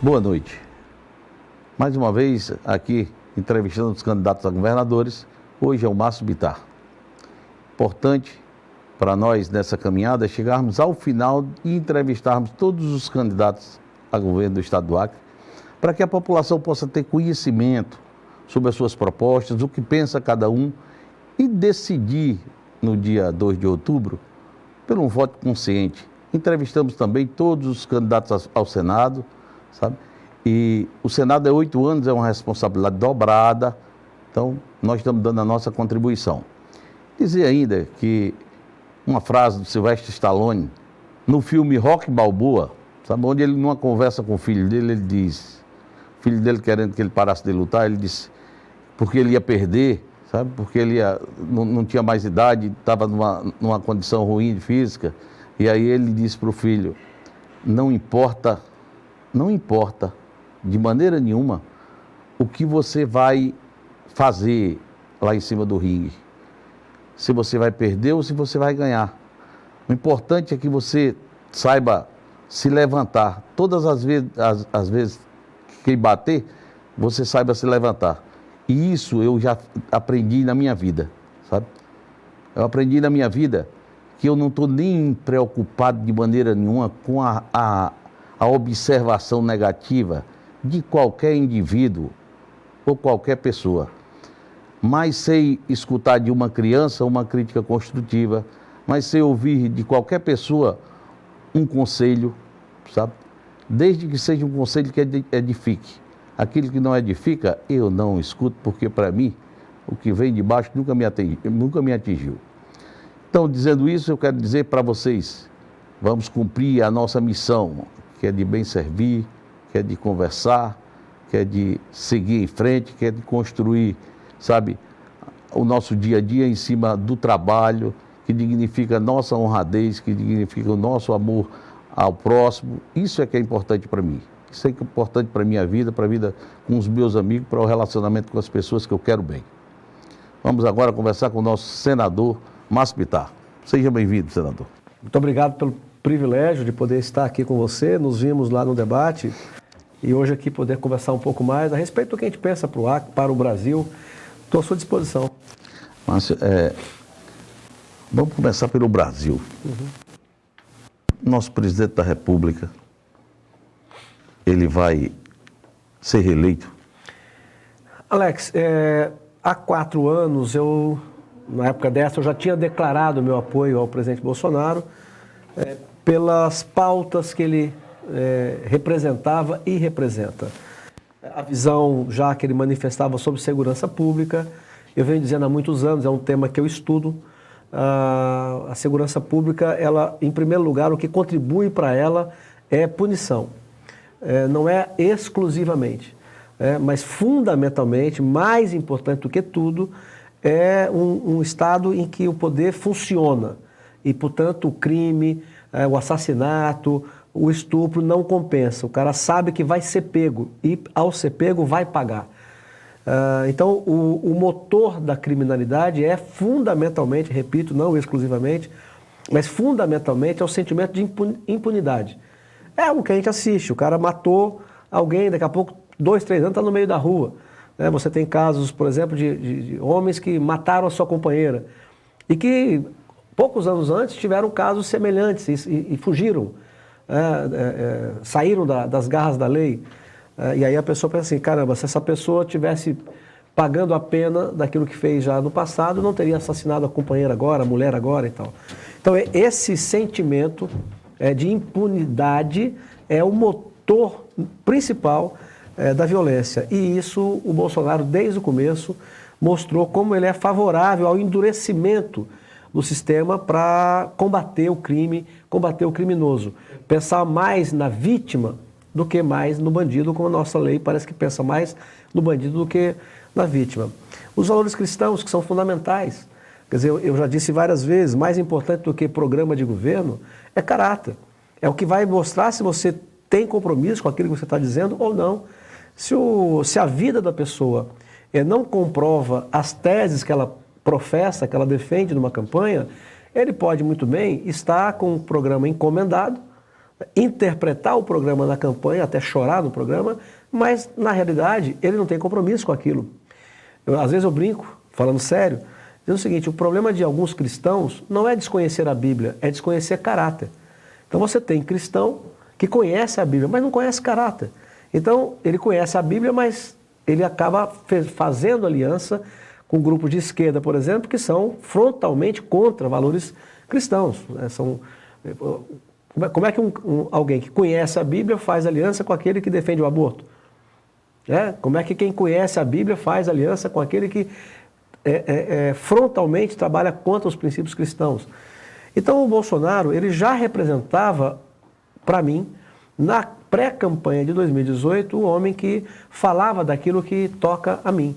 Boa noite. Mais uma vez aqui entrevistando os candidatos a governadores. Hoje é o Márcio Bittar. Importante para nós nessa caminhada é chegarmos ao final e entrevistarmos todos os candidatos a governo do estado do Acre, para que a população possa ter conhecimento sobre as suas propostas, o que pensa cada um e decidir no dia 2 de outubro por um voto consciente. Entrevistamos também todos os candidatos ao Senado, sabe? E o Senado é 8 anos, é uma responsabilidade dobrada, então nós estamos dando a nossa contribuição. Dizer ainda que uma frase do Sylvester Stallone, no filme Rocky Balboa, sabe, onde ele, numa conversa com o filho dele, ele diz, o filho dele querendo que ele parasse de lutar, ele disse, porque ele ia perder, sabe, porque ele não tinha mais idade, estava numa condição ruim de física, e aí ele disse para o filho, não importa de maneira nenhuma o que você vai fazer lá em cima do ringue, se você vai perder ou se você vai ganhar. O importante é que você saiba se levantar. Todas as vezes que bater, você saiba se levantar. E isso eu já aprendi na minha vida, sabe? Eu aprendi na minha vida que eu não estou nem preocupado de maneira nenhuma com a observação negativa de qualquer indivíduo ou qualquer pessoa. Mas sei escutar de uma criança uma crítica construtiva, mas sei ouvir de qualquer pessoa um conselho, sabe? Desde que seja um conselho que edifique. Aquilo que não edifica, eu não escuto, porque para mim, o que vem de baixo nunca me atingiu. Então, dizendo isso, eu quero dizer para vocês, vamos cumprir a nossa missão, que é de bem servir, que é de conversar, que é de seguir em frente, que é de construir, sabe, o nosso dia a dia em cima do trabalho, que dignifica a nossa honradez, que dignifica o nosso amor ao próximo. Isso é que é importante para mim. Isso é que é importante para a minha vida, para a vida com os meus amigos, para o relacionamento com as pessoas que eu quero bem. Vamos agora conversar com o nosso senador Márcio Bittar. Seja bem-vindo, senador. Muito obrigado pelo privilégio de poder estar aqui com você. Nos vimos lá no debate e hoje aqui poder conversar um pouco mais a respeito do que a gente pensa para o Acre, para o Brasil. Estou à sua disposição. Márcio, vamos começar pelo Brasil. Nosso presidente da República, ele vai ser reeleito? Alex, há 4 anos, na época dessa, eu já tinha declarado meu apoio ao presidente Bolsonaro pelas pautas que ele representava e representa. A visão já que ele manifestava sobre segurança pública, eu venho dizendo há muitos anos, é um tema que eu estudo. A segurança pública, ela, em primeiro lugar, o que contribui para ela é punição. Não é exclusivamente, mas fundamentalmente, mais importante do que tudo, é um Estado em que o poder funciona e, portanto, o crime, o assassinato, o estupro não compensa. O cara sabe que vai ser pego e, ao ser pego, vai pagar. Então, o motor da criminalidade é fundamentalmente, repito, não exclusivamente, mas fundamentalmente é o sentimento de impunidade. É o que a gente assiste, o cara matou alguém, daqui a pouco, 2, 3 anos, está no meio da rua. Você tem casos, por exemplo, de homens que mataram a sua companheira e que, poucos anos antes, tiveram casos semelhantes e fugiram, saíram das garras da lei. E aí a pessoa pensa assim, caramba, se essa pessoa tivesse pagando a pena daquilo que fez já no passado, não teria assassinado a companheira agora, a mulher agora e tal. Então, esse sentimento de impunidade é o motor principal da violência. E isso o Bolsonaro, desde o começo, mostrou como ele é favorável ao endurecimento do sistema para combater o crime, combater o criminoso. Pensar mais na vítima do que mais no bandido, como a nossa lei parece que pensa mais no bandido do que na vítima. Os valores cristãos, que são fundamentais. Quer dizer, eu já disse várias vezes, mais importante do que programa de governo é caráter. É o que vai mostrar se você tem compromisso com aquilo que você está dizendo ou não. Se a vida da pessoa não comprova as teses que ela professa, que ela defende numa campanha, ele pode muito bem estar com um programa encomendado, interpretar o programa na campanha, até chorar no programa, mas na realidade ele não tem compromisso com aquilo. Às vezes eu brinco, falando sério, dizendo o seguinte: o problema de alguns cristãos não é desconhecer a Bíblia, é desconhecer caráter. Então você tem cristão que conhece a Bíblia, mas não conhece caráter. Então ele conhece a Bíblia, mas ele acaba fazendo aliança com grupos de esquerda, por exemplo, que são frontalmente contra valores cristãos. Como é que alguém que conhece a Bíblia faz aliança com aquele que defende o aborto? Como é que quem conhece a Bíblia faz aliança com aquele que frontalmente trabalha contra os princípios cristãos? Então o Bolsonaro, ele já representava, para mim, na pré-campanha de 2018, o homem que falava daquilo que toca a mim.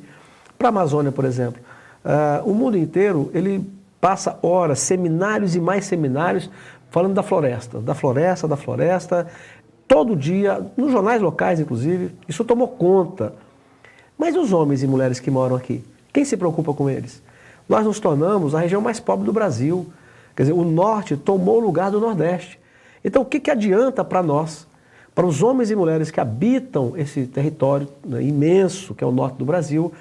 Para a Amazônia, por exemplo, o mundo inteiro, ele passa horas, seminários e mais seminários, falando da floresta, todo dia, nos jornais locais, inclusive, isso tomou conta. Mas e os homens e mulheres que moram aqui? Quem se preocupa com eles? Nós nos tornamos a região mais pobre do Brasil. Quer dizer, o norte tomou o lugar do nordeste. Então, o que adianta para nós, para os homens e mulheres que habitam esse território, né, imenso, que é o norte do Brasil,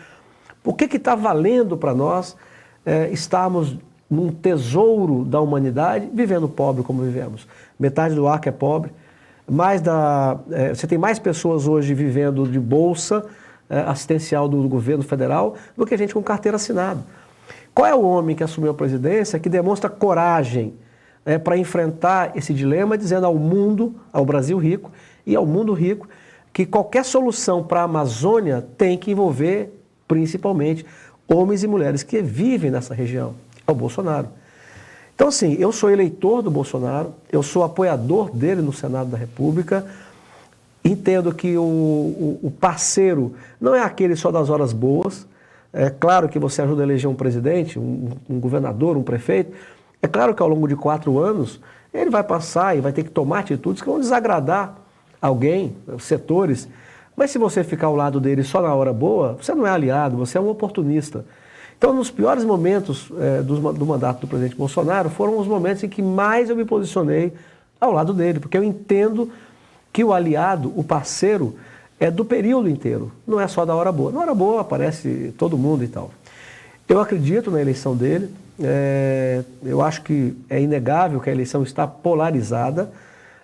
o que está valendo para nós estarmos num tesouro da humanidade, vivendo pobre como vivemos? Metade do Acre é pobre. Você tem mais pessoas hoje vivendo de bolsa assistencial do governo federal do que gente com carteira assinada. Qual é o homem que assumiu a presidência que demonstra coragem para enfrentar esse dilema, dizendo ao mundo, ao Brasil rico e ao mundo rico, que qualquer solução para a Amazônia tem que envolver principalmente homens e mulheres que vivem nessa região? É o Bolsonaro. Então, assim, eu sou eleitor do Bolsonaro, eu sou apoiador dele no Senado da República, entendo que o parceiro não é aquele só das horas boas. É claro que você ajuda a eleger um presidente, um governador, um prefeito. É claro que ao longo de 4 anos ele vai passar e vai ter que tomar atitudes que vão desagradar alguém, setores. Mas se você ficar ao lado dele só na hora boa, você não é aliado, você é um oportunista. Então, nos piores momentos do mandato do presidente Bolsonaro, foram os momentos em que mais eu me posicionei ao lado dele, porque eu entendo que o aliado, o parceiro, é do período inteiro, não é só da hora boa. Na hora boa aparece todo mundo e tal. Eu acredito na eleição dele, eu acho que é inegável que a eleição está polarizada,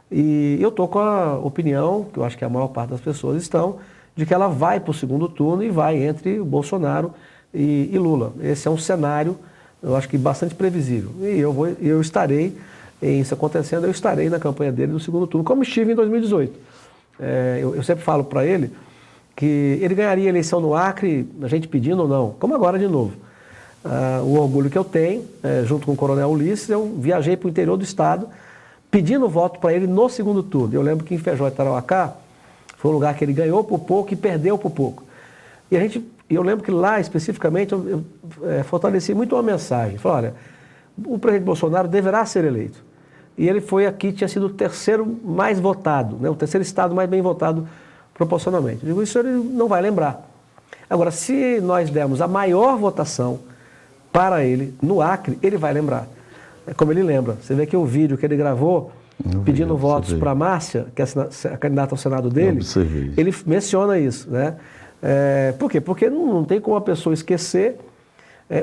e eu estou com a opinião, que eu acho que a maior parte das pessoas estão, de que ela vai para o segundo turno e vai entre o Bolsonaro e Lula. Esse é um cenário, eu acho que bastante previsível. E eu estarei, isso acontecendo, eu estarei na campanha dele no segundo turno, como estive em 2018. Eu sempre falo para ele que ele ganharia a eleição no Acre, a gente pedindo ou não, como agora de novo. O orgulho que eu tenho, junto com o Coronel Ulisses, eu viajei para o interior do estado, pedindo voto para ele no segundo turno. Eu lembro que em Feijó e Tarauacá, foi um lugar que ele ganhou por pouco e perdeu por pouco. E eu lembro que lá, especificamente, eu fortaleci muito uma mensagem. Falei, olha, o presidente Bolsonaro deverá ser eleito. E ele foi aqui, tinha sido o terceiro mais votado, né, o terceiro estado mais bem votado proporcionalmente. Eu digo, isso ele não vai lembrar. Agora, se nós dermos a maior votação para ele no Acre, ele vai lembrar. É como ele lembra. Você vê que o vídeo que ele gravou, pedindo votos para a Márcia, que é a candidata ao Senado dele, ele menciona isso, né? Por quê? Porque não tem como a pessoa esquecer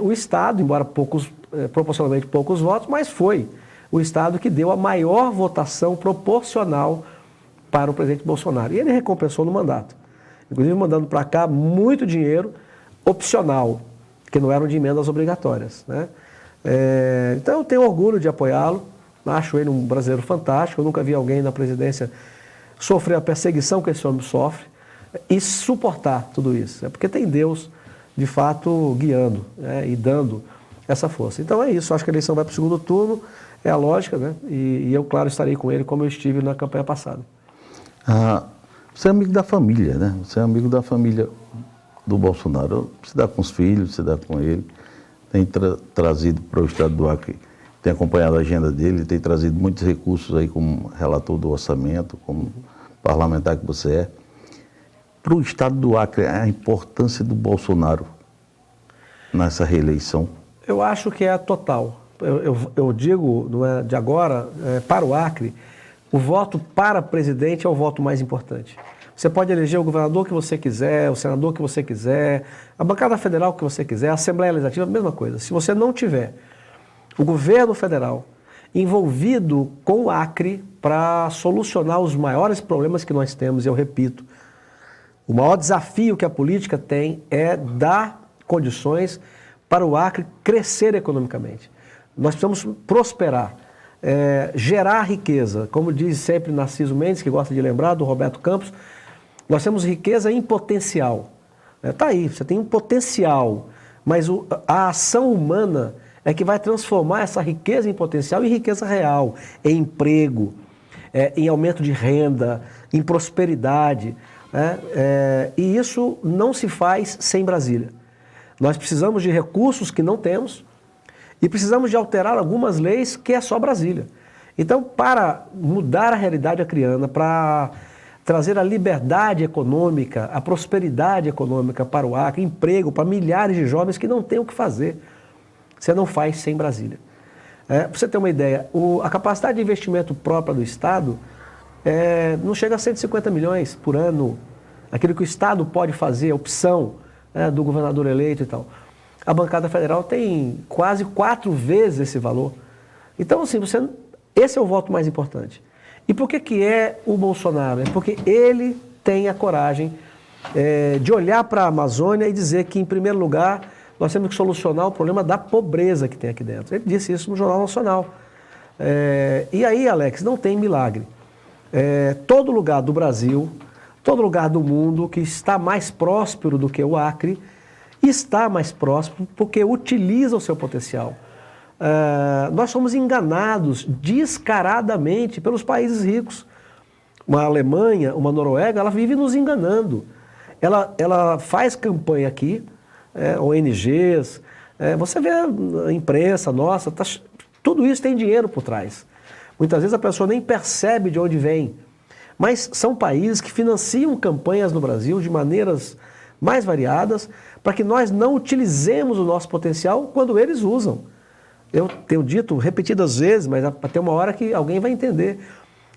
o Estado, embora proporcionalmente poucos votos, mas foi o Estado que deu a maior votação proporcional para o presidente Bolsonaro. E ele recompensou no mandato. Inclusive mandando para cá muito dinheiro opcional, que não eram de emendas obrigatórias, né? Então eu tenho orgulho de apoiá-lo, acho ele um brasileiro fantástico, eu nunca vi alguém na presidência sofrer a perseguição que esse homem sofre e suportar tudo isso. É porque tem Deus, de fato, guiando, né, e dando essa força. Então é isso, acho que a eleição vai para o segundo turno, é a lógica, né? E eu, claro, estarei com ele como eu estive na campanha passada. Você é amigo da família, né? Você é amigo da família do Bolsonaro. Você dá com os filhos, você dá com ele. Tem trazido para o estado do Acre, tem acompanhado a agenda dele, tem trazido muitos recursos aí como relator do orçamento, como parlamentar que você é. Para o estado do Acre, a importância do Bolsonaro nessa reeleição? Eu acho que é a total. Eu digo, não é de agora, para o Acre, o voto para presidente é o voto mais importante. Você pode eleger o governador que você quiser, o senador que você quiser, a bancada federal que você quiser, a Assembleia Legislativa, a mesma coisa. Se você não tiver o governo federal envolvido com o Acre para solucionar os maiores problemas que nós temos, eu repito, o maior desafio que a política tem é dar condições para o Acre crescer economicamente. Nós precisamos prosperar, gerar riqueza. Como diz sempre Narciso Mendes, que gosta de lembrar, do Roberto Campos, nós temos riqueza em potencial. Está aí, você tem um potencial, mas a ação humana é que vai transformar essa riqueza em potencial em riqueza real, em emprego, em aumento de renda, em prosperidade. E isso não se faz sem Brasília. Nós precisamos de recursos que não temos e precisamos de alterar algumas leis que é só Brasília. Então, para mudar a realidade acreana, para trazer a liberdade econômica, a prosperidade econômica para o Acre, emprego para milhares de jovens que não têm o que fazer, você não faz sem Brasília. Para você ter uma ideia, a capacidade de investimento própria do Estado não chega a 150 milhões por ano. Aquilo que o Estado pode fazer, a opção do governador eleito e tal. A bancada federal tem quase 4 vezes esse valor. Então, assim, esse é o voto mais importante. E por que é o Bolsonaro? É porque ele tem a coragem de olhar para a Amazônia e dizer que, em primeiro lugar, nós temos que solucionar o problema da pobreza que tem aqui dentro. Ele disse isso no Jornal Nacional. E aí, Alex, não tem milagre. Todo lugar do Brasil, todo lugar do mundo que está mais próspero do que o Acre, está mais próspero porque utiliza o seu potencial. Nós somos enganados descaradamente pelos países ricos. Uma Alemanha, uma Noruega, ela vive nos enganando. Ela faz campanha aqui, ONGs, você vê a imprensa nossa, tudo isso tem dinheiro por trás. Muitas vezes a pessoa nem percebe de onde vem. Mas são países que financiam campanhas no Brasil de maneiras mais variadas para que nós não utilizemos o nosso potencial quando eles usam. Eu tenho dito repetidas vezes, mas até uma hora que alguém vai entender.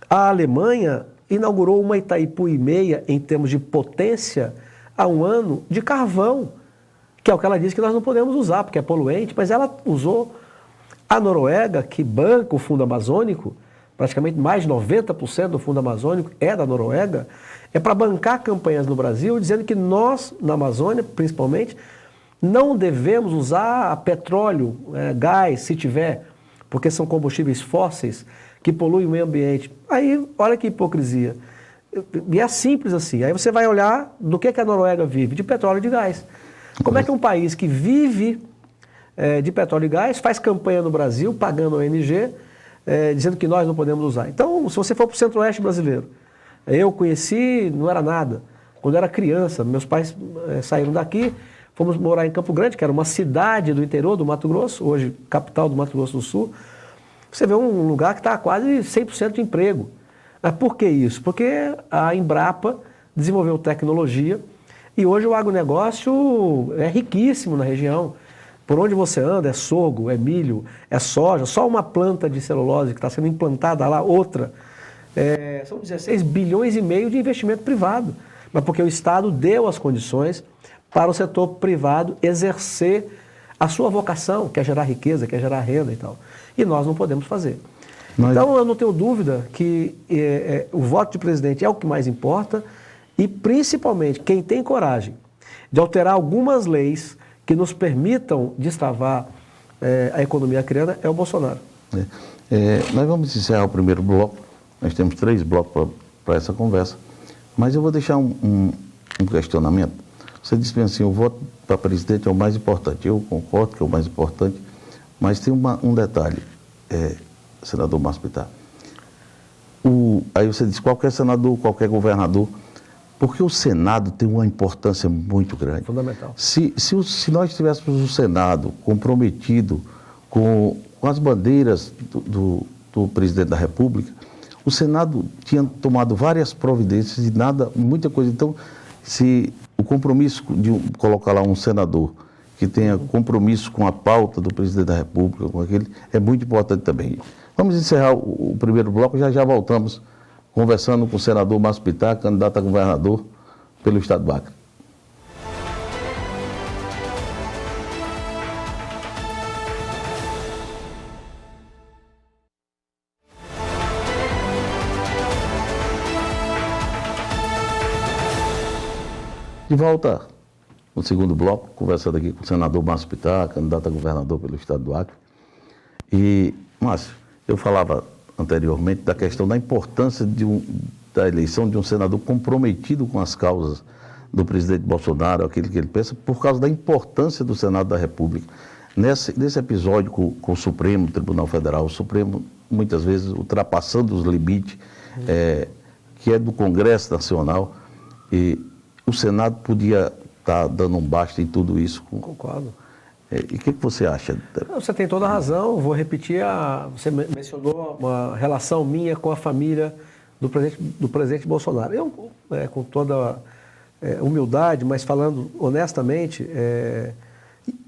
A Alemanha inaugurou uma Itaipu e meia em termos de potência há um ano de carvão, que é o que ela diz que nós não podemos usar, porque é poluente, mas ela usou. A Noruega, que banca o Fundo Amazônico, praticamente mais de 90% do Fundo Amazônico é da Noruega, é para bancar campanhas no Brasil, dizendo que nós, na Amazônia, principalmente, não devemos usar petróleo, gás, se tiver, porque são combustíveis fósseis que poluem o meio ambiente. Aí, olha que hipocrisia. E é simples assim. Aí você vai olhar do que a Noruega vive, de petróleo e de gás. Como é que um país que vive de petróleo e gás faz campanha no Brasil, pagando ONG, dizendo que nós não podemos usar? Então, se você for para o centro-oeste brasileiro, eu conheci, não era nada. Quando eu era criança, meus pais saíram daqui, fomos morar em Campo Grande, que era uma cidade do interior do Mato Grosso, hoje capital do Mato Grosso do Sul. Você vê um lugar que está quase 100% de emprego. Mas por que isso? Porque a Embrapa desenvolveu tecnologia e hoje o agronegócio é riquíssimo na região. Por onde você anda é sorgo, é milho, é soja, só uma planta de celulose que está sendo implantada lá, outra. São 16 bilhões e meio de investimento privado. Mas porque o Estado deu as condições para o setor privado exercer a sua vocação, que é gerar riqueza, que é gerar renda e tal. E nós não podemos fazer. Então, eu não tenho dúvida que o voto de presidente é o que mais importa e, principalmente, quem tem coragem de alterar algumas leis que nos permitam destravar a economia acreana é o Bolsonaro. Nós vamos encerrar o primeiro bloco. Nós temos 3 blocos para essa conversa. Mas eu vou deixar um questionamento. Você disse assim, o voto para presidente é o mais importante. Eu concordo que é o mais importante, mas tem um detalhe, senador Márcio Bittar. Aí você diz qualquer senador, qualquer governador, porque o Senado tem uma importância muito grande. Fundamental. Se nós tivéssemos o Senado comprometido com as bandeiras do presidente da República, o Senado tinha tomado várias providências e muita coisa. Então, se o compromisso de colocar lá um senador que tenha compromisso com a pauta do presidente da República, com aquele, é muito importante também. Vamos encerrar o primeiro bloco, já já voltamos conversando com o senador Márcio Pitar, candidato a governador pelo estado do Acre. De volta no segundo bloco, conversando aqui com o senador Márcio Pitar, candidato a governador pelo estado do Acre. E, Márcio, eu falava anteriormente da questão da importância da eleição de um senador comprometido com as causas do presidente Bolsonaro, aquilo que ele pensa, por causa da importância do Senado da República. Nesse episódio com o Supremo Tribunal Federal, o Supremo muitas vezes ultrapassando os limites, que é do Congresso Nacional, e o Senado podia estar dando um basta em tudo isso. Concordo. E o que você acha? Você tem toda a razão. Vou repetir, você mencionou uma relação minha com a família do presidente Bolsonaro. Eu, com toda humildade, mas falando honestamente,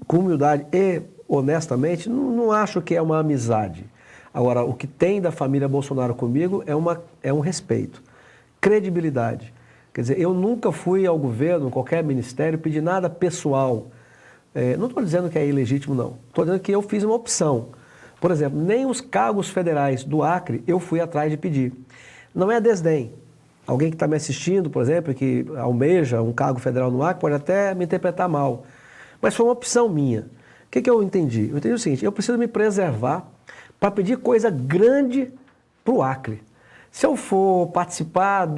com humildade e honestamente, não acho que é uma amizade. Agora, o que tem da família Bolsonaro comigo é um respeito, credibilidade. Quer dizer, eu nunca fui ao governo, qualquer ministério, pedir nada pessoal. Não estou dizendo que é ilegítimo, não. Estou dizendo que eu fiz uma opção. Por exemplo, nem os cargos federais do Acre eu fui atrás de pedir. Não é desdém. Alguém que está me assistindo, por exemplo, que almeja um cargo federal no Acre, pode até me interpretar mal. Mas foi uma opção minha. O que eu entendi? Eu entendi o seguinte: eu preciso me preservar para pedir coisa grande para o Acre. Se eu for participar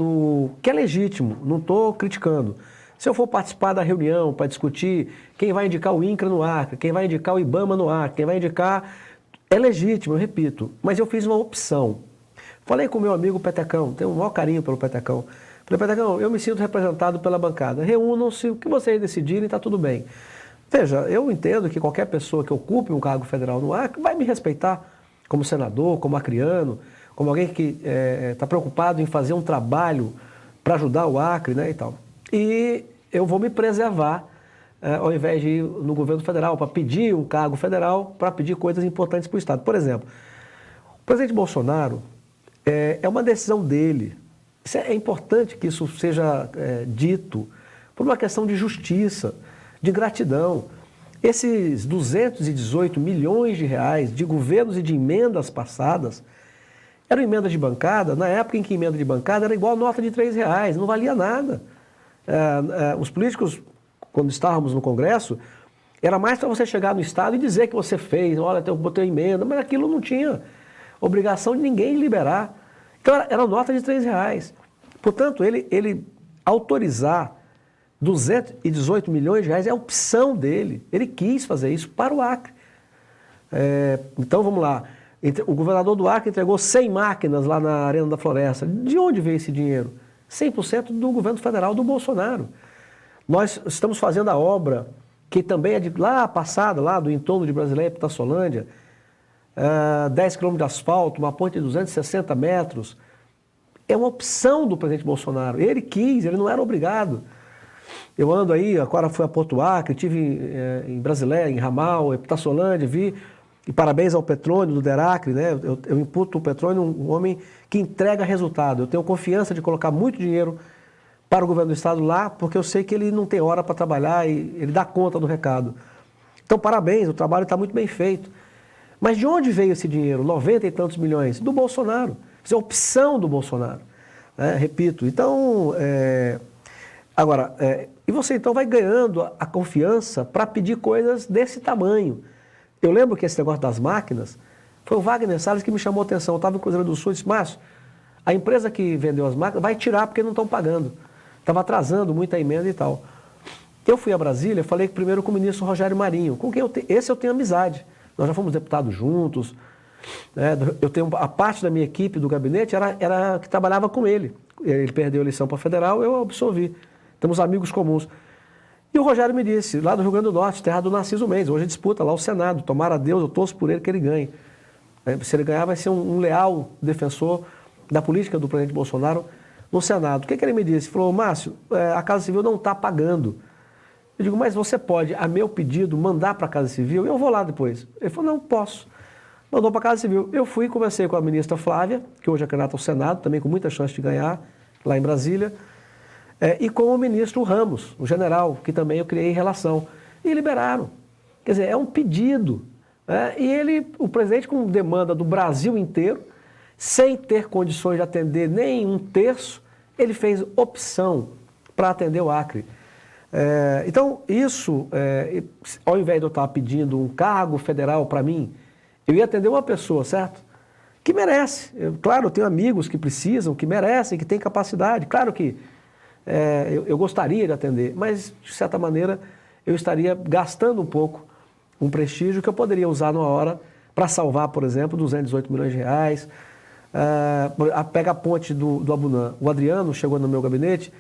que é legítimo, não estou criticando. Se eu for participar da reunião para discutir quem vai indicar o INCRA no Acre, quem vai indicar o IBAMA no Acre, quem vai indicar... É legítimo, eu repito, mas eu fiz uma opção. Falei com o meu amigo Petecão, tenho o maior carinho pelo Petecão. Falei, Petecão, eu me sinto representado pela bancada. Reúnam-se, o que vocês decidirem, está tudo bem. Veja, eu entendo que qualquer pessoa que ocupe um cargo federal no Acre vai me respeitar como senador, como acriano, como alguém que está preocupado em fazer um trabalho para ajudar o Acre, né, e tal. E eu vou me preservar, ao invés de ir no governo federal, para pedir um cargo federal, para pedir coisas importantes para o Estado. Por exemplo, o presidente Bolsonaro, é uma decisão dele. É importante que isso seja dito por uma questão de justiça, de gratidão. Esses 218 milhões de reais de governos e de emendas passadas eram emendas de bancada, na época em que emenda de bancada era igual a nota de R$3, não valia nada. Os políticos, quando estávamos no Congresso, era mais para você chegar no Estado e dizer que você fez, olha, eu botei emenda, mas aquilo não tinha obrigação de ninguém liberar. Então era nota de R$3. Portanto, ele autorizar 218 milhões de reais é a opção dele. Ele quis fazer isso para o Acre. Então vamos lá. O governador do Acre entregou 100 máquinas lá na Arena da Floresta. De onde veio esse dinheiro? 100% do governo federal do Bolsonaro. Nós estamos fazendo a obra, que também é de lá passada, lá do entorno de Brasileia para Itaçolândia, 10 quilômetros de asfalto, uma ponte de 260 metros. É uma opção do presidente Bolsonaro. Ele quis, ele não era obrigado. Eu ando aí, agora fui a Porto Acre, estive em Brasileia, em Ramal, em Itaçolândia, vi. E parabéns ao Petrônio, do Deracre, né? Eu imputo o Petrônio um homem que entrega resultado. Eu tenho confiança de colocar muito dinheiro para o governo do Estado lá, porque eu sei que ele não tem hora para trabalhar e ele dá conta do recado. Então, parabéns, o trabalho está muito bem feito. Mas de onde veio esse dinheiro? 90 e tantos milhões? Do Bolsonaro. Isso é opção do Bolsonaro. Repito, então... Agora, e você então vai ganhando a confiança para pedir coisas desse tamanho. Eu lembro que esse negócio das máquinas, foi o Wagner Salles que me chamou a atenção. Eu estava em Cruzeiro do Sul e disse, Márcio, a empresa que vendeu as máquinas vai tirar porque não estão pagando. Estava atrasando muita emenda e tal. Eu fui a Brasília, falei primeiro com o ministro Rogério Marinho, com quem esse eu tenho amizade. Nós já fomos deputados juntos. Eu tenho a parte da minha equipe do gabinete era que trabalhava com ele. Ele perdeu a eleição para federal, eu absorvi. Temos amigos comuns. E o Rogério me disse, lá do Rio Grande do Norte, terra do Narciso Mendes, hoje disputa lá o Senado, tomara a Deus, eu torço por ele que ele ganhe. Se ele ganhar, vai ser um leal defensor da política do presidente Bolsonaro no Senado. O que ele me disse? Ele falou, Márcio, a Casa Civil não está pagando. Eu digo, mas você pode, a meu pedido, mandar para a Casa Civil? Eu vou lá depois. Ele falou, não, posso. mandou para a Casa Civil. Eu fui e conversei com a ministra Flávia, que hoje é candidata ao Senado, também com muita chance de ganhar, lá em Brasília, e com o ministro Ramos, o general, que também eu criei relação. E liberaram. Quer dizer, é um pedido. E ele, o presidente, com demanda do Brasil inteiro, sem ter condições de atender nem um terço, ele fez opção para atender o Acre. Então, isso, ao invés de eu estar pedindo um cargo federal para mim, eu ia atender uma pessoa, certo? Que merece. Claro, eu tenho amigos que precisam, que merecem, que têm capacidade. Claro que eu gostaria de atender, mas, de certa maneira, eu estaria gastando um pouco um prestígio que eu poderia usar numa hora para salvar, por exemplo, 218 milhões de reais. Pega a ponte do Abunã. O Adriano chegou no meu gabinete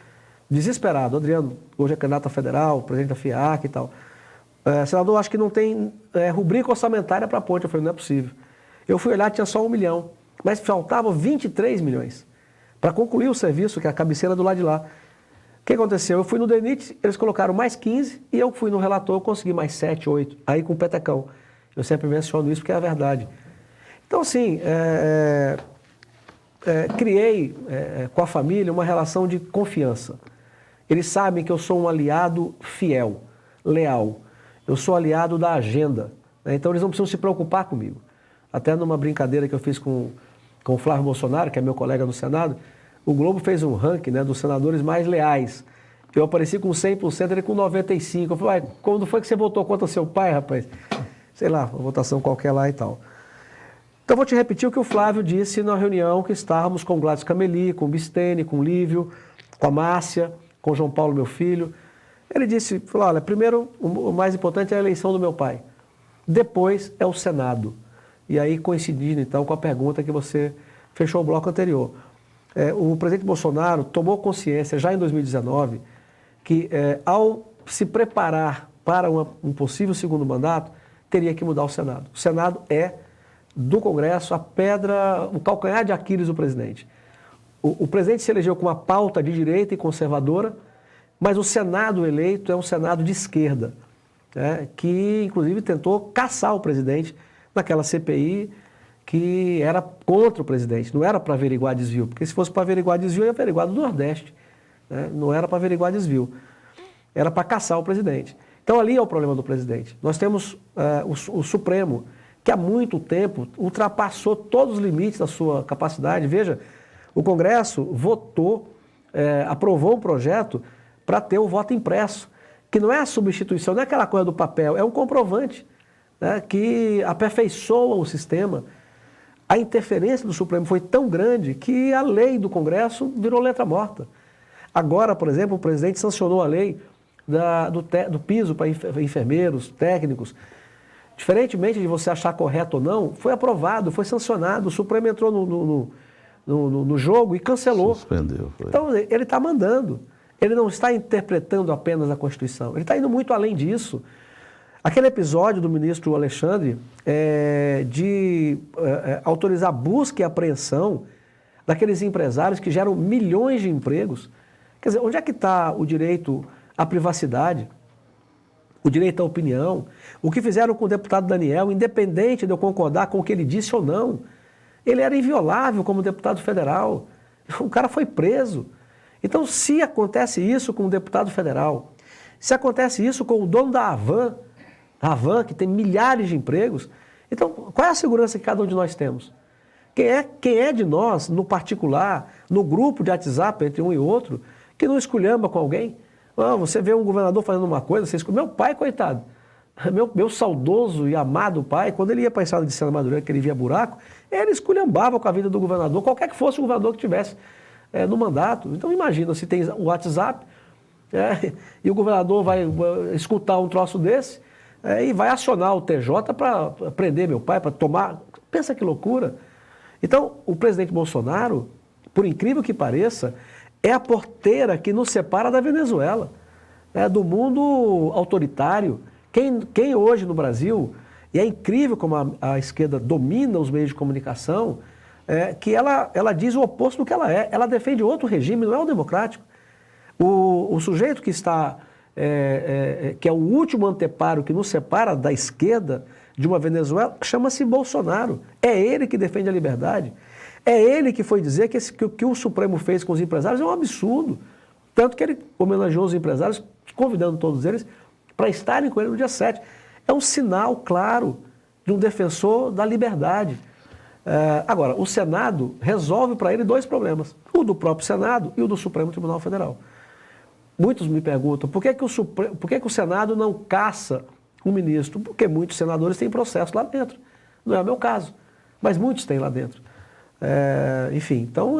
desesperado. O Adriano, hoje é candidato a federal, presidente da FIAC e tal. Senador, acho que não tem rubrica orçamentária para a ponte. Eu falei, não é possível. Eu fui olhar, tinha só 1 milhão, mas faltavam 23 milhões para concluir o serviço, que é a cabeceira do lado de lá. O que aconteceu? Eu fui no DENIT, eles colocaram mais 15 e eu fui no relator, eu consegui mais 7, 8, aí com o petecão. Eu sempre menciono isso porque é a verdade. Então, assim, criei com a família uma relação de confiança. Eles sabem que eu sou um aliado fiel, leal. Eu sou aliado da agenda. Então, eles não precisam se preocupar comigo. Até numa brincadeira que eu fiz com o Flávio Bolsonaro, que é meu colega no Senado, o Globo fez um ranking, né, dos senadores mais leais. Eu apareci com 100%, ele com 95%. Eu falei, quando foi que você votou contra seu pai, rapaz? Sei lá, uma votação qualquer lá e tal. Então, vou te repetir o que o Flávio disse na reunião que estávamos com o Gladys Cameli, com o Bistene, com o Lívio, com a Márcia, com o João Paulo, meu filho. Ele falou, olha, primeiro, o mais importante é a eleição do meu pai. Depois é o Senado. E aí, coincidindo, então, com a pergunta que você fechou o bloco anterior. O presidente Bolsonaro tomou consciência, já em 2019, que ao se preparar para um possível segundo mandato, teria que mudar o Senado. O Senado é, do Congresso, a pedra, o calcanhar de Aquiles do presidente. O presidente se elegeu com uma pauta de direita e conservadora, mas o Senado eleito é um Senado de esquerda, que inclusive tentou caçar o presidente naquela CPI que era contra o presidente, não era para averiguar desvio, porque se fosse para averiguar desvio, ia averiguar do Nordeste, não era para averiguar desvio, era para caçar o presidente. Então ali é o problema do presidente. Nós temos o Supremo, que há muito tempo ultrapassou todos os limites da sua capacidade. Veja, o Congresso votou, aprovou um projeto para ter o voto impresso, que não é a substituição, não é aquela coisa do papel, é um comprovante, que aperfeiçoa o sistema. A interferência do Supremo foi tão grande que a lei do Congresso virou letra morta. Agora, por exemplo, o presidente sancionou a lei do piso para enfermeiros, técnicos. Diferentemente de você achar correto ou não, foi aprovado, foi sancionado, o Supremo entrou no jogo e cancelou. Suspendeu. Foi. Então, ele está mandando. Ele não está interpretando apenas a Constituição, ele está indo muito além disso. Aquele episódio do ministro Alexandre de autorizar busca e apreensão daqueles empresários que geram milhões de empregos. Quer dizer, onde é que está o direito à privacidade, o direito à opinião? O que fizeram com o deputado Daniel, independente de eu concordar com o que ele disse ou não, ele era inviolável como deputado federal. O cara foi preso. Então, se acontece isso com um deputado federal, se acontece isso com o dono da Havan, que tem milhares de empregos, então qual é a segurança que cada um de nós temos? Quem é de nós, no particular, no grupo de WhatsApp entre um e outro, que não esculhamba com alguém? Você vê um governador fazendo uma coisa, você esculhamba. Meu pai, coitado, meu saudoso e amado pai, quando ele ia para a estrada de Sena Madureira, que ele via buraco, ele esculhambava com a vida do governador, qualquer que fosse o governador que tivesse no mandato. Então imagina, se tem o WhatsApp, e o governador vai escutar um troço desse, e vai acionar o TJ para prender meu pai, para tomar... Pensa que loucura. Então, o presidente Bolsonaro, por incrível que pareça, é a porteira que nos separa da Venezuela, do mundo autoritário. Quem hoje no Brasil, e é incrível como a esquerda domina os meios de comunicação, que ela diz o oposto do que ela é. Ela defende outro regime, não é o democrático. O sujeito que está... que é o último anteparo que nos separa da esquerda, de uma Venezuela, chama-se Bolsonaro. É ele que defende a liberdade. É ele que foi dizer que o que o Supremo fez com os empresários é um absurdo. Tanto que ele homenageou os empresários, convidando todos eles para estarem com ele no dia 7. É um sinal claro de um defensor da liberdade. Agora, o Senado resolve para ele dois problemas. O do próprio Senado e o do Supremo Tribunal Federal. Muitos me perguntam por que o Senado não caça um ministro? Porque muitos senadores têm processo lá dentro. Não é o meu caso, mas muitos têm lá dentro. Enfim, então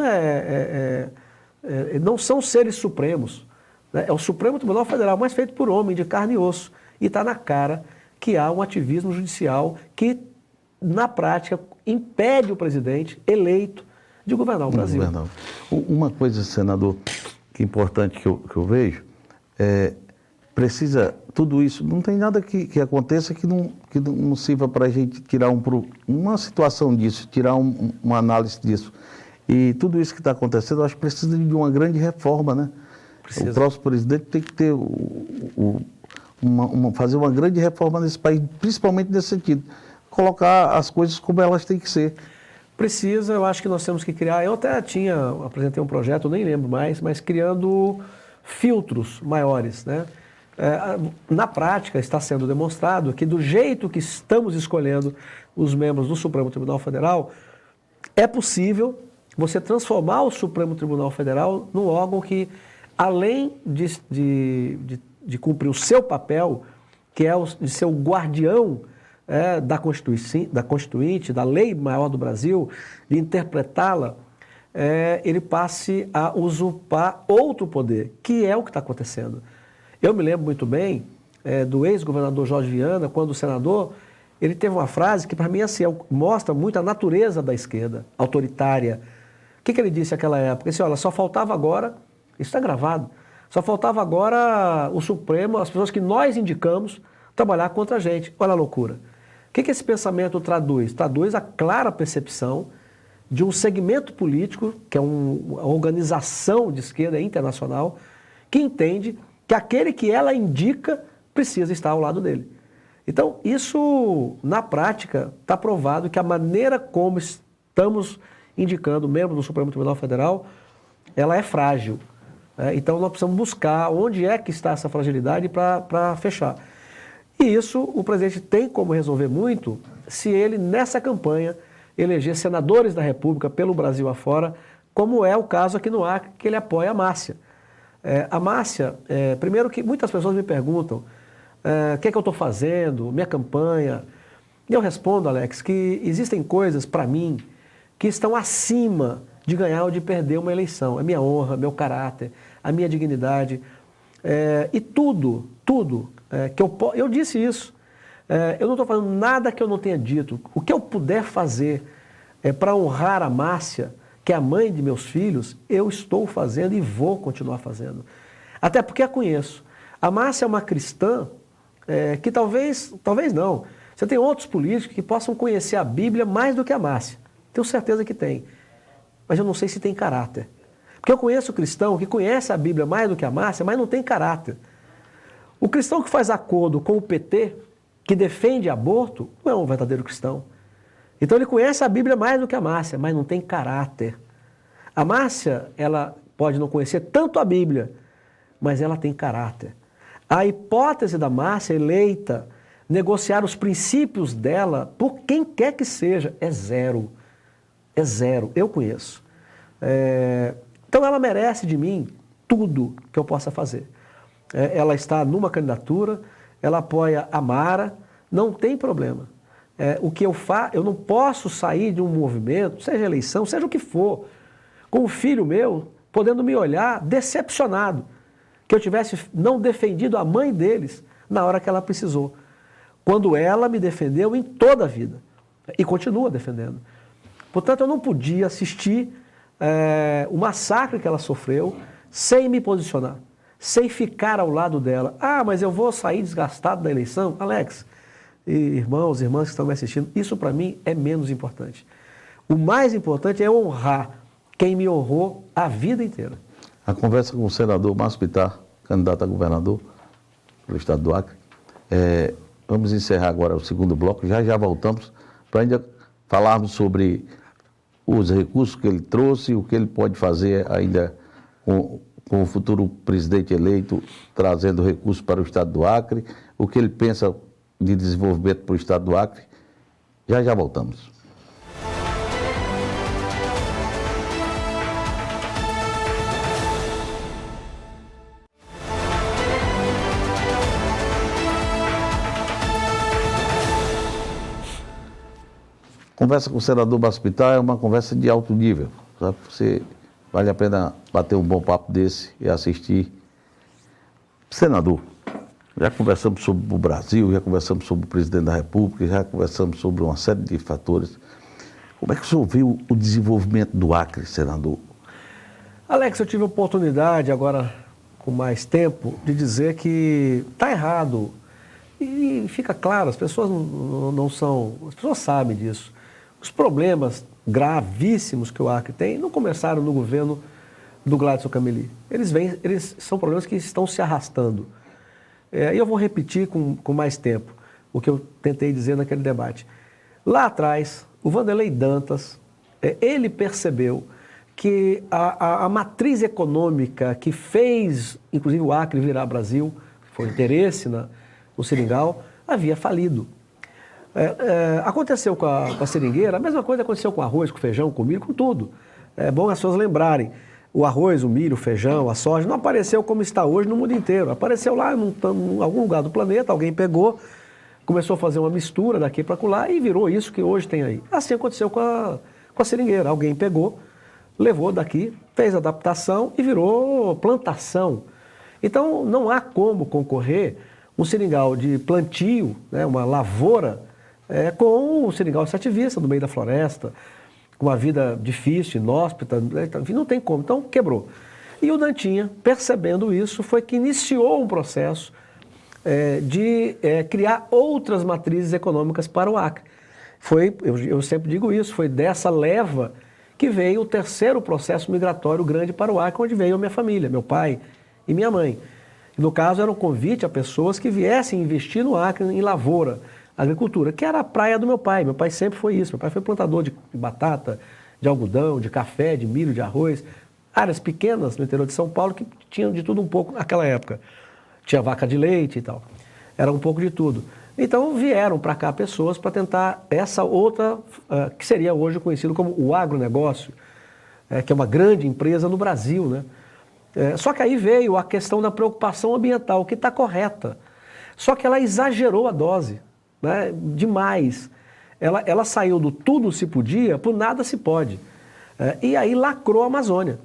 não são seres supremos. Né? É o Supremo Tribunal Federal, mas feito por homem de carne e osso. E está na cara que há um ativismo judicial que, na prática, impede o presidente eleito de governar o Brasil. Uma coisa, senador, que é importante que eu vejo, precisa, tudo isso, não tem nada que aconteça que não sirva para a gente tirar uma situação disso, tirar uma análise disso. E tudo isso que está acontecendo, eu acho que precisa de uma grande reforma, né? Precisa. O próximo presidente tem que ter fazer uma grande reforma nesse país, principalmente nesse sentido. Colocar as coisas como elas têm que ser. Precisa, eu acho que nós temos que criar, eu até apresentei um projeto, eu nem lembro mais, mas criando filtros maiores, né? Na prática está sendo demonstrado que do jeito que estamos escolhendo os membros do Supremo Tribunal Federal, é possível você transformar o Supremo Tribunal Federal num órgão que, além de cumprir o seu papel, que é de ser o guardião da Constituinte, da lei maior do Brasil, de interpretá-la, ele passe a usurpar outro poder, que é o que está acontecendo. Eu me lembro muito bem do ex-governador Jorge Viana, quando senador, ele teve uma frase que para mim assim, mostra muito a natureza da esquerda, autoritária. O que ele disse naquela época? Ele disse, olha, só faltava agora, isso está gravado, só faltava agora o Supremo, as pessoas que nós indicamos, trabalhar contra a gente. Olha a loucura. O que esse pensamento traduz? Traduz a clara percepção de um segmento político, que é uma organização de esquerda internacional, que entende que aquele que ela indica precisa estar ao lado dele. Então, isso, na prática, está provado que a maneira como estamos indicando membros do Supremo Tribunal Federal, ela é frágil. Então, nós precisamos buscar onde é que está essa fragilidade para fechar. E isso o presidente tem como resolver muito se ele, nessa campanha, eleger senadores da República pelo Brasil afora, como é o caso aqui no Acre, que ele apoia a Márcia. A Márcia, primeiro que muitas pessoas me perguntam o que é que eu estou fazendo, minha campanha. E eu respondo, Alex, que existem coisas para mim que estão acima de ganhar ou de perder uma eleição. A minha honra, meu caráter, a minha dignidade. E tudo que eu disse isso. Eu não estou falando nada que eu não tenha dito. O que eu puder fazer para honrar a Márcia, que é a mãe de meus filhos, eu estou fazendo e vou continuar fazendo. Até porque a conheço. A Márcia é uma cristã que talvez não. Você tem outros políticos que possam conhecer a Bíblia mais do que a Márcia. Tenho certeza que tem. Mas eu não sei se tem caráter. Porque eu conheço cristão que conhece a Bíblia mais do que a Márcia, mas não tem caráter. O cristão que faz acordo com o PT, que defende aborto, não é um verdadeiro cristão. Então ele conhece a Bíblia mais do que a Márcia, mas não tem caráter. A Márcia, ela pode não conhecer tanto a Bíblia, mas ela tem caráter. A hipótese da Márcia eleita, negociar os princípios dela, por quem quer que seja, é zero. É zero. Eu conheço. Então ela merece de mim tudo que eu possa fazer. Ela está numa candidatura, ela apoia a Mara, não tem problema. O que eu faço, eu não posso sair de um movimento, seja eleição, seja o que for, com o filho meu, podendo me olhar decepcionado, que eu tivesse não defendido a mãe deles na hora que ela precisou, quando ela me defendeu em toda a vida, e continua defendendo. Portanto, eu não podia assistir o massacre que ela sofreu sem me posicionar, sem ficar ao lado dela. Ah, mas eu vou sair desgastado da eleição? Alex, irmãos, irmãs que estão me assistindo, isso para mim é menos importante. O mais importante é honrar quem me honrou a vida inteira. A conversa com o senador Márcio Pitar, candidato a governador pelo estado do Acre, Vamos encerrar agora o segundo bloco, já voltamos para ainda falarmos sobre os recursos que ele trouxe, o que ele pode fazer ainda com o futuro presidente eleito, trazendo recursos para o estado do Acre, o que ele pensa de desenvolvimento para o estado do Acre. Já voltamos. Conversa com o senador Baspitá é uma conversa de alto nível, sabe? Vale a pena bater um bom papo desse e assistir. Senador, já conversamos sobre o Brasil, já conversamos sobre o presidente da República, já conversamos sobre uma série de fatores. Como é que o senhor viu o desenvolvimento do Acre, senador? Alex, eu tive a oportunidade, agora com mais tempo, de dizer que está errado. E fica claro, as pessoas não são... As pessoas sabem disso. Os problemas gravíssimos que o Acre tem não começaram no governo do Gladson Cameli. Eles são problemas que estão se arrastando. E eu vou repetir com mais tempo o que eu tentei dizer naquele debate. Lá atrás, o Vanderlei Dantas, ele percebeu que a matriz econômica que fez, inclusive, o Acre virar Brasil, que foi o interesse no seringal, havia falido. Aconteceu com a seringueira, a mesma coisa aconteceu com o arroz, com o feijão, com o milho, com tudo. É bom as pessoas lembrarem. O arroz, o milho, o feijão, a soja, não apareceu como está hoje no mundo inteiro. Apareceu lá em algum lugar do planeta, alguém pegou, começou a fazer uma mistura daqui para acolá e virou isso que hoje tem aí. Assim aconteceu com a seringueira. Alguém pegou, levou daqui, fez adaptação e virou plantação. Então, não há como concorrer um seringal de plantio, né, uma lavoura, com o seringal extrativista no meio da floresta, com uma vida difícil, inóspita, enfim, não tem como. Então, quebrou. E o Dantinha, percebendo isso, foi que iniciou um processo de criar outras matrizes econômicas para o Acre. Eu sempre digo isso, foi dessa leva que veio o terceiro processo migratório grande para o Acre, onde veio a minha família, meu pai e minha mãe. No caso, era um convite a pessoas que viessem investir no Acre em lavoura, agricultura, que era a praia do meu pai. Meu pai sempre foi isso. Meu pai foi plantador de batata, de algodão, de café, de milho, de arroz. Áreas pequenas no interior de São Paulo que tinham de tudo um pouco naquela época. Tinha vaca de leite e tal. Era um pouco de tudo. Então vieram para cá pessoas para tentar essa outra, que seria hoje conhecido como o agronegócio, que é uma grande empresa no Brasil, né? Só que aí veio a questão da preocupação ambiental, que está correta. Só que ela exagerou a dose, né, demais. Ela saiu do tudo se podia para o nada se pode. E aí lacrou a Amazônia.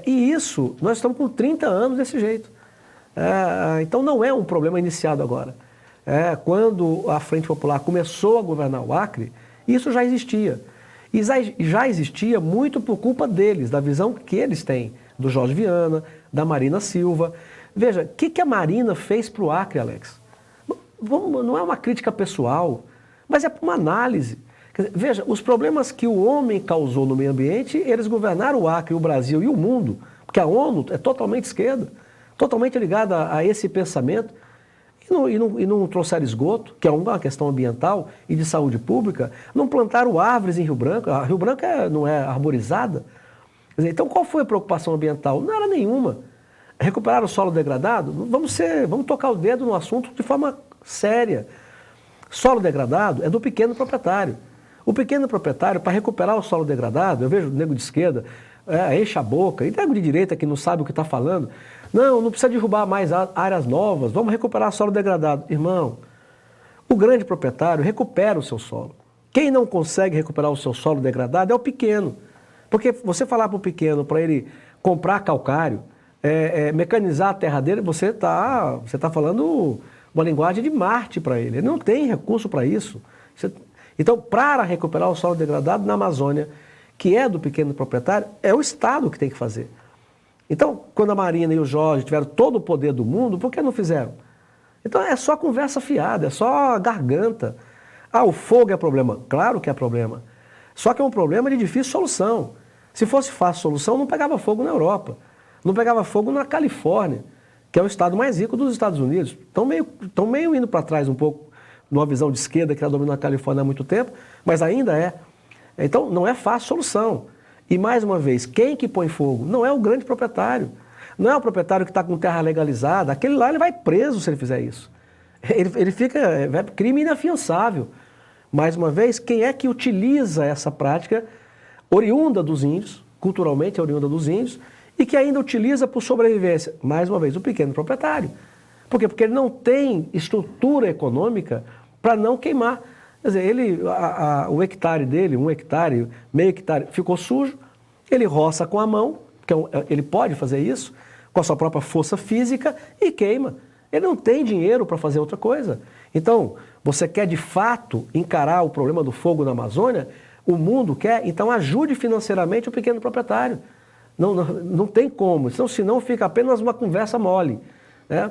E isso, nós estamos com 30 anos desse jeito. Então não é um problema iniciado agora. Quando a Frente Popular começou a governar o Acre, isso já existia. E já existia muito por culpa deles, da visão que eles têm, do Jorge Viana, da Marina Silva. Veja, o que a Marina fez para o Acre, Alex? Não é uma crítica pessoal, mas é para uma análise. Quer dizer, veja, os problemas que o homem causou no meio ambiente, eles governaram o Acre, o Brasil e o mundo, porque a ONU é totalmente esquerda, totalmente ligada a esse pensamento, e não trouxeram esgoto, que é uma questão ambiental e de saúde pública, não plantaram árvores em Rio Branco, a Rio Branco não é arborizada. Quer dizer, então qual foi a preocupação ambiental? Não era nenhuma. Recuperar o solo degradado? Vamos tocar o dedo no assunto de forma séria. Solo degradado é do pequeno proprietário. O pequeno proprietário, para recuperar o solo degradado, eu vejo o nego de esquerda, enche a boca, e nego de direita que não sabe o que está falando. Não precisa derrubar mais áreas novas, vamos recuperar o solo degradado. Irmão, o grande proprietário recupera o seu solo. Quem não consegue recuperar o seu solo degradado é o pequeno. Porque você falar para o pequeno, para ele comprar calcário, mecanizar a terra dele, você tá falando uma linguagem de Marte para ele. Ele não tem recurso para isso. Então, para recuperar o solo degradado na Amazônia, que é do pequeno proprietário, é o Estado que tem que fazer. Então, quando a Marina e o Jorge tiveram todo o poder do mundo, por que não fizeram? Então, é só conversa fiada, é só garganta. O fogo é problema? Claro que é problema. Só que é um problema de difícil solução. Se fosse fácil solução, não pegava fogo na Europa. Não pegava fogo na Califórnia, que é o estado mais rico dos Estados Unidos. Estão meio indo para trás um pouco numa visão de esquerda que está dominando a Califórnia há muito tempo, mas ainda é. Então, não é fácil a solução. E, mais uma vez, quem que põe fogo? Não é o grande proprietário. Não é o proprietário que está com terra legalizada. Aquele lá ele vai preso se ele fizer isso. Ele fica crime inafiançável. Mais uma vez, quem é que utiliza essa prática oriunda dos índios, culturalmente oriunda dos índios, e que ainda utiliza por sobrevivência? Mais uma vez, o pequeno proprietário. Por quê? Porque ele não tem estrutura econômica para não queimar. Quer dizer, o hectare dele, 1 hectare, meio hectare, ficou sujo, ele roça com a mão, porque ele pode fazer isso, com a sua própria força física, e queima. Ele não tem dinheiro para fazer outra coisa. Então, você quer de fato encarar o problema do fogo na Amazônia? O mundo quer? Então ajude financeiramente o pequeno proprietário. Não tem como, senão fica apenas uma conversa mole, né?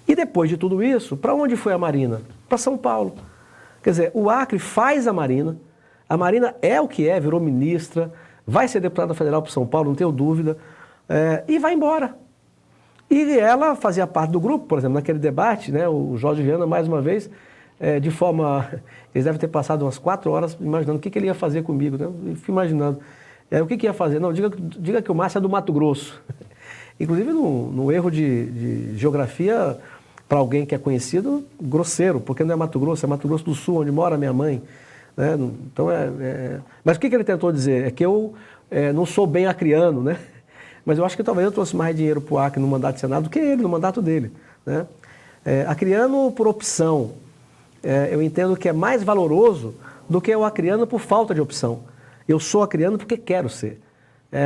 E depois de tudo isso, para onde foi a Marina? Para São Paulo. Quer dizer, o Acre faz a Marina é o que é, virou ministra, vai ser deputada federal para São Paulo, não tenho dúvida, e vai embora. E ela fazia parte do grupo, por exemplo, naquele debate, né, o Jorge Viana, mais uma vez, de forma... Eles devem ter passado umas 4 horas imaginando o que ele ia fazer comigo, né? Eu fui imaginando. O que ia fazer? Não, diga que o Márcio é do Mato Grosso. Inclusive, no erro de geografia, para alguém que é conhecido, grosseiro, porque não é Mato Grosso, é Mato Grosso do Sul, onde mora minha mãe. Né? Então, Mas o que ele tentou dizer? É que eu não sou bem acriano, né? Mas eu acho que talvez eu trouxe mais dinheiro para o Acre no mandato de Senado do que ele, no mandato dele. Né? Acriano por opção, eu entendo que é mais valoroso do que o acriano por falta de opção. Eu sou acriano porque quero ser.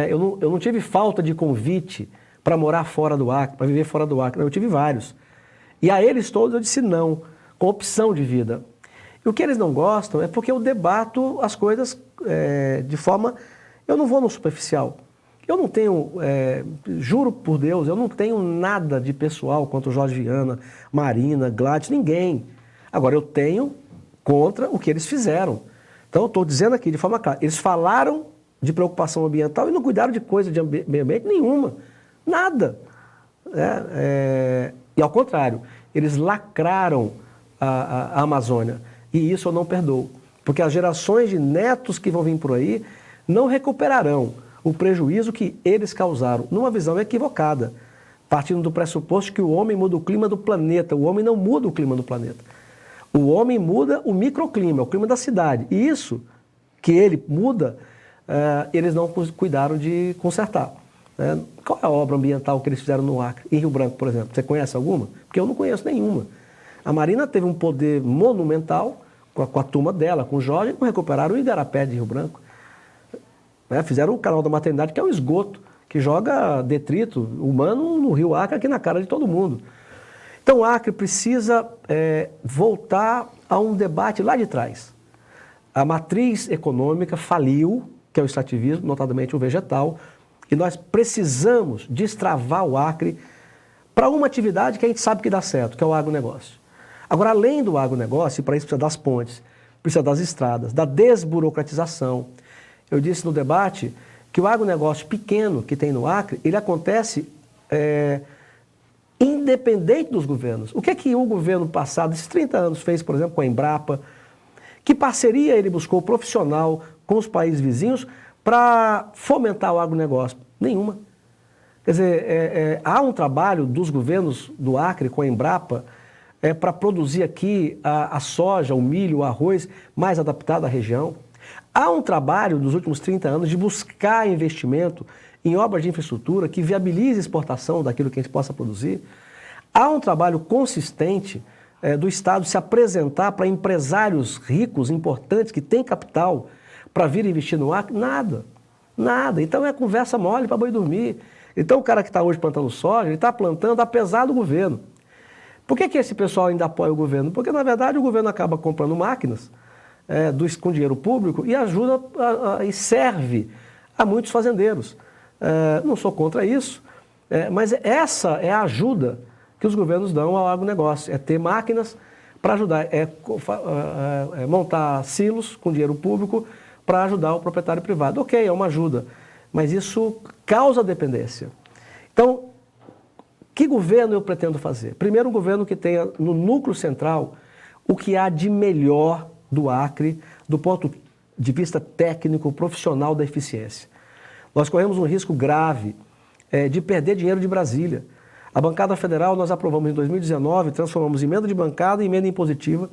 Eu não tive falta de convite para morar fora do Acre, para viver fora do Acre. Eu tive vários. E a eles todos eu disse não, com opção de vida. E o que eles não gostam é porque eu debato as coisas de forma... Eu não vou no superficial. Eu não tenho, juro por Deus, eu não tenho nada de pessoal contra o Jorge Viana, Marina, Gladys, ninguém. Agora, eu tenho contra o que eles fizeram. Então, eu estou dizendo aqui de forma clara, eles falaram de preocupação ambiental e não cuidaram de coisa de meio ambiente nenhuma. Nada. E ao contrário, eles lacraram a Amazônia. E isso eu não perdoo. Porque as gerações de netos que vão vir por aí não recuperarão o prejuízo que eles causaram, numa visão equivocada, partindo do pressuposto que o homem muda o clima do planeta. O homem não muda o clima do planeta. O homem muda o microclima, o clima da cidade. E isso que ele muda, eles não cuidaram de consertar. Qual é a obra ambiental que eles fizeram no Acre, em Rio Branco, por exemplo? Você conhece alguma? Porque eu não conheço nenhuma. A Marina teve um poder monumental com a turma dela, com o Jorge, e não recuperaram o Igarapé de Rio Branco. Fizeram o canal da maternidade, que é um esgoto, que joga detrito humano no rio Acre, aqui na cara de todo mundo. Então o Acre precisa voltar a um debate lá de trás. A matriz econômica faliu, que é o extrativismo, notadamente o vegetal, e nós precisamos destravar o Acre para uma atividade que a gente sabe que dá certo, que é o agronegócio. Agora, além do agronegócio, para isso precisa das pontes, precisa das estradas, da desburocratização. Eu disse no debate que o agronegócio pequeno que tem no Acre, ele acontece independente dos governos. O que é que o governo passado, esses 30 anos, fez, por exemplo, com a Embrapa? Que parceria ele buscou profissional com os países vizinhos para fomentar o agronegócio? Nenhuma. Quer dizer, há um trabalho dos governos do Acre com a Embrapa para produzir aqui a soja, o milho, o arroz mais adaptado à região. Há um trabalho nos últimos 30 anos de buscar investimento em obras de infraestrutura que viabilize a exportação daquilo que a gente possa produzir. Há um trabalho consistente do Estado se apresentar para empresários ricos, importantes, que têm capital, para vir investir no Acre. Nada. Nada. Então é conversa mole para boi dormir. Então o cara que está hoje plantando soja, ele está plantando apesar do governo. Por que esse pessoal ainda apoia o governo? Porque, na verdade, o governo acaba comprando máquinas com dinheiro público e ajuda e serve a muitos fazendeiros. Não sou contra isso, mas essa é a ajuda que os governos dão ao agronegócio. É ter máquinas para ajudar, montar silos com dinheiro público para ajudar o proprietário privado. Ok, é uma ajuda, mas isso causa dependência. Então, que governo eu pretendo fazer? Primeiro, um governo que tenha no núcleo central o que há de melhor do Acre, do ponto de vista técnico, profissional da eficiência. Nós corremos um risco grave de perder dinheiro de Brasília. A bancada federal nós aprovamos em 2019, transformamos emenda de bancada em emenda impositiva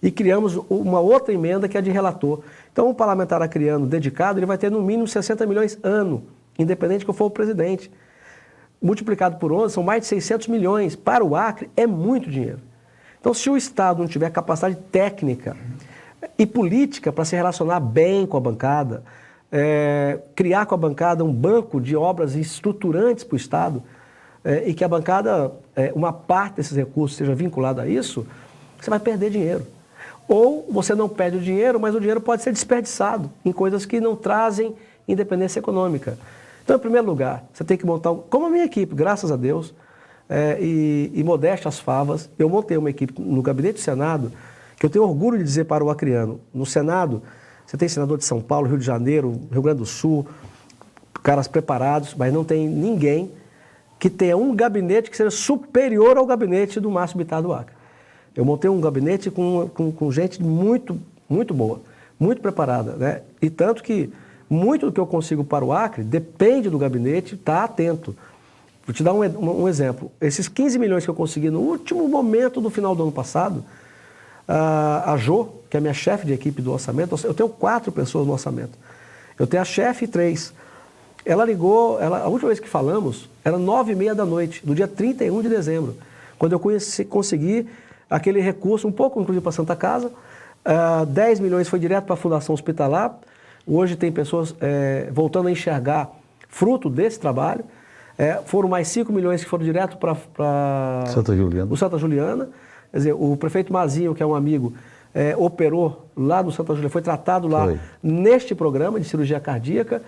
e criamos uma outra emenda que é de relator. Então, um parlamentar acreano dedicado, ele vai ter no mínimo 60 milhões ano, independente de que for o presidente. Multiplicado por 11, são mais de 600 milhões. Para o Acre, é muito dinheiro. Então, se o Estado não tiver capacidade técnica e política para se relacionar bem com a bancada, criar com a bancada um banco de obras estruturantes para o Estado, e que a bancada, uma parte desses recursos seja vinculada a isso, você vai perder dinheiro. Ou você não perde o dinheiro, mas o dinheiro pode ser desperdiçado em coisas que não trazem independência econômica. Então, em primeiro lugar, você tem que montar, como a minha equipe, graças a Deus, e modéstia às favas, eu montei uma equipe no Gabinete do Senado, que eu tenho orgulho de dizer para o acreano. No Senado, você tem senador de São Paulo, Rio de Janeiro, Rio Grande do Sul, caras preparados, mas não tem ninguém que tenha um gabinete que seja superior ao gabinete do Márcio Bittar do Acre. Eu montei um gabinete com gente muito, muito boa, muito preparada, né? E tanto que muito do que eu consigo para o Acre depende do gabinete estar atento. Vou te dar um exemplo. Esses 15 milhões que eu consegui no último momento do final do ano passado, a Jo, que é minha chefe de equipe do orçamento, eu tenho 4 pessoas no orçamento. Eu tenho a chefe e 3. Ela ligou, a última vez que falamos, era 9h30 da noite, do dia 31 de dezembro, quando eu consegui aquele recurso, um pouco inclusive para a Santa Casa, 10 milhões foi direto para a Fundação Hospitalar. Hoje tem pessoas voltando a enxergar fruto desse trabalho. Foram mais 5 milhões que foram direto para o Santa Juliana. Quer dizer, o prefeito Mazinho, que é um amigo, operou lá no Santa Juliana, foi tratado lá neste programa de cirurgia cardíaca.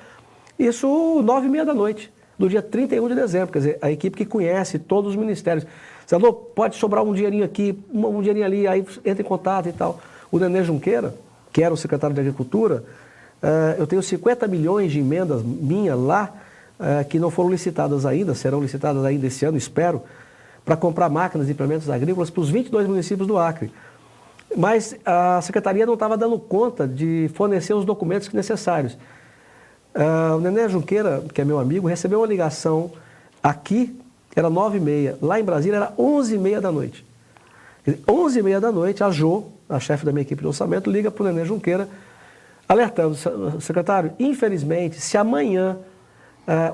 Isso 9h30 da noite, do dia 31 de dezembro. Quer dizer, a equipe que conhece todos os ministérios. Senador, pode sobrar um dinheirinho aqui, um dinheirinho ali, aí entra em contato e tal. O Nenê Junqueira, que era o secretário de Agricultura, eu tenho 50 milhões de emendas minhas lá, que não foram licitadas ainda, serão licitadas ainda esse ano, espero, para comprar máquinas e implementos agrícolas para os 22 municípios do Acre. Mas a Secretaria não estava dando conta de fornecer os documentos necessários. O Nenê Junqueira, que é meu amigo, recebeu uma ligação aqui, era 9h30, lá em Brasília era 11h30 da noite. 11h30 da noite, a Jo, a chefe da minha equipe de orçamento, liga para o Nenê Junqueira, alertando, secretário, infelizmente, se amanhã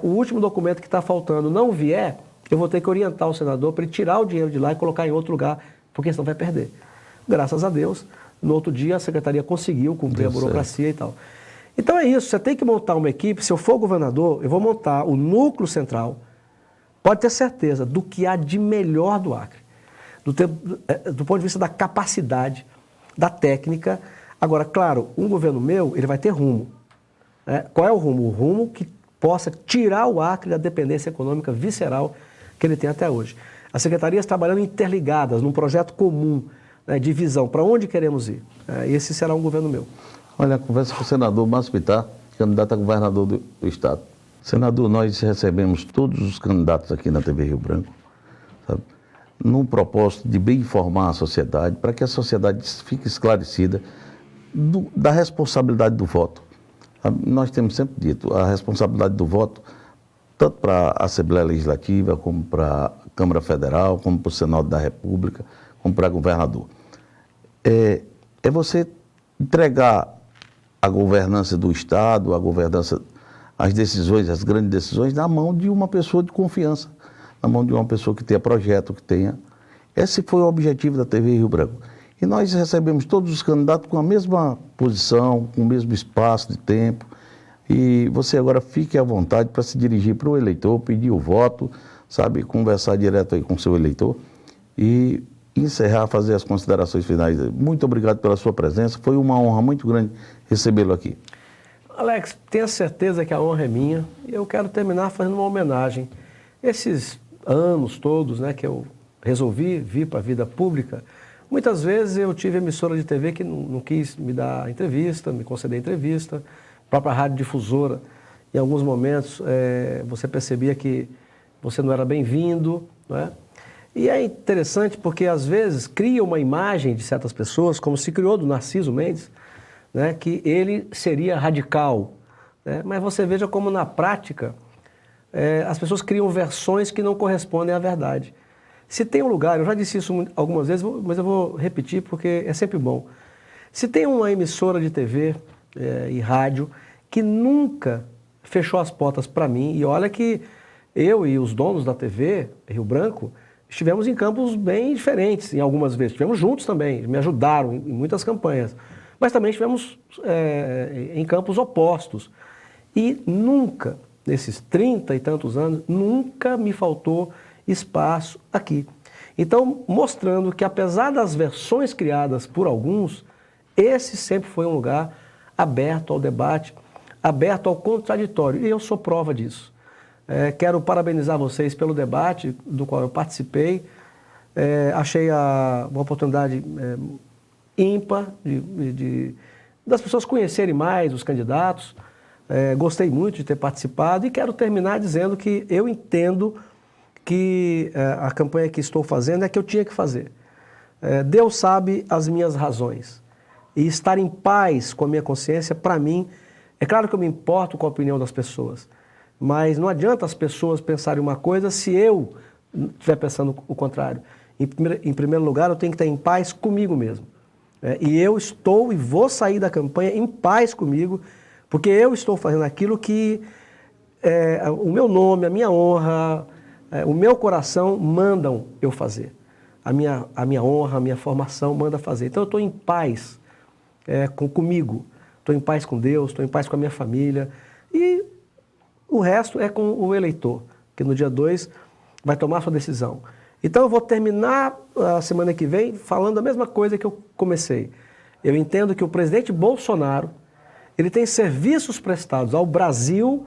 o último documento que está faltando não vier, eu vou ter que orientar o senador para ele tirar o dinheiro de lá e colocar em outro lugar, porque senão vai perder. Graças a Deus, no outro dia a secretaria conseguiu cumprir a burocracia e tal. Então é isso, você tem que montar uma equipe. Se eu for governador, eu vou montar o núcleo central, pode ter certeza, do que há de melhor do Acre, do ponto de vista da capacidade, da técnica. Agora, claro, um governo meu, ele vai ter rumo. Qual é o rumo? O rumo que possa tirar o Acre da dependência econômica visceral que ele tem até hoje. As secretarias trabalhando interligadas, num projeto comum, de visão, para onde queremos ir. Esse será um governo meu. Olha, a conversa com o senador Márcio Bittar, candidato a governador do Estado. Senador, nós recebemos todos os candidatos aqui na TV Rio Branco, sabe, num propósito de bem informar a sociedade, para que a sociedade fique esclarecida da responsabilidade do voto. Nós temos sempre dito, a responsabilidade do voto, tanto para a Assembleia Legislativa, como para a Câmara Federal, como para o Senado da República, como para governador. É você entregar a governança do Estado, a governança, as decisões, as grandes decisões, na mão de uma pessoa de confiança, na mão de uma pessoa que tenha projeto, que tenha. Esse foi o objetivo da TV Rio Branco. E nós recebemos todos os candidatos com a mesma posição, com o mesmo espaço de tempo. E você agora fique à vontade para se dirigir para o eleitor, pedir o voto, sabe, conversar direto aí com o seu eleitor e encerrar, fazer as considerações finais. Muito obrigado pela sua presença, foi uma honra muito grande recebê-lo aqui. Alex, tenha certeza que a honra é minha e eu quero terminar fazendo uma homenagem. Esses anos todos, que eu resolvi vir para a vida pública, muitas vezes eu tive emissora de TV que não quis me dar entrevista, me conceder entrevista, a própria rádio difusora, em alguns momentos você percebia que você não era bem-vindo, E é interessante porque, às vezes, cria uma imagem de certas pessoas, como se criou do Narciso Mendes, né, que ele seria radical. Né? Mas você veja como, na prática, as pessoas criam versões que não correspondem à verdade. Se tem um lugar, eu já disse isso algumas vezes, mas eu vou repetir porque é sempre bom. Se tem uma emissora de TV e rádio que nunca fechou as portas para mim, e olha que eu e os donos da TV, Rio Branco, estivemos em campos bem diferentes, em algumas vezes. Estivemos juntos também, me ajudaram em muitas campanhas. Mas também estivemos em campos opostos. E nunca, nesses 30 e tantos anos, nunca me faltou espaço aqui. Então, mostrando que apesar das versões criadas por alguns, esse sempre foi um lugar aberto ao debate, aberto ao contraditório. E eu sou prova disso. Quero parabenizar vocês pelo debate do qual eu participei. Achei uma oportunidade ímpar das pessoas conhecerem mais os candidatos. Gostei muito de ter participado e quero terminar dizendo que eu entendo que a campanha que estou fazendo é a que eu tinha que fazer. Deus sabe as minhas razões. E estar em paz com a minha consciência, para mim, é claro que eu me importo com a opinião das pessoas, mas não adianta as pessoas pensarem uma coisa se eu estiver pensando o contrário. Em primeiro lugar, eu tenho que estar em paz comigo mesmo. E eu estou e vou sair da campanha em paz comigo, porque eu estou fazendo aquilo que o meu nome, a minha honra, o meu coração mandam eu fazer. A minha honra, a minha formação manda fazer. Então eu estou em paz comigo, estou em paz com Deus, estou em paz com a minha família. E o resto é com o eleitor, que no dia 2 vai tomar sua decisão. Então eu vou terminar a semana que vem falando a mesma coisa que eu comecei. Eu entendo que o presidente Bolsonaro, ele tem serviços prestados ao Brasil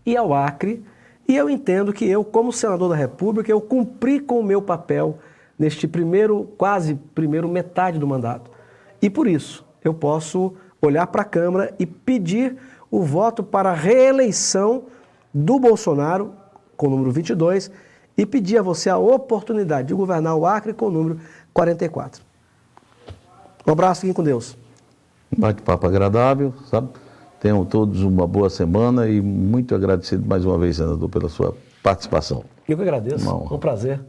e ao Acre, e eu entendo que eu, como senador da República, eu cumpri com o meu papel neste quase primeiro metade do mandato. E por isso, eu posso olhar para a Câmara e pedir o voto para a reeleição do Bolsonaro, com o número 22, e pedir a você a oportunidade de governar o Acre com o número 44. Um abraço, fiquem com Deus. Bate-papo agradável, sabe? Tenham todos uma boa semana e muito agradecido mais uma vez, senador, pela sua participação. Eu que agradeço, Uma honra. um prazer.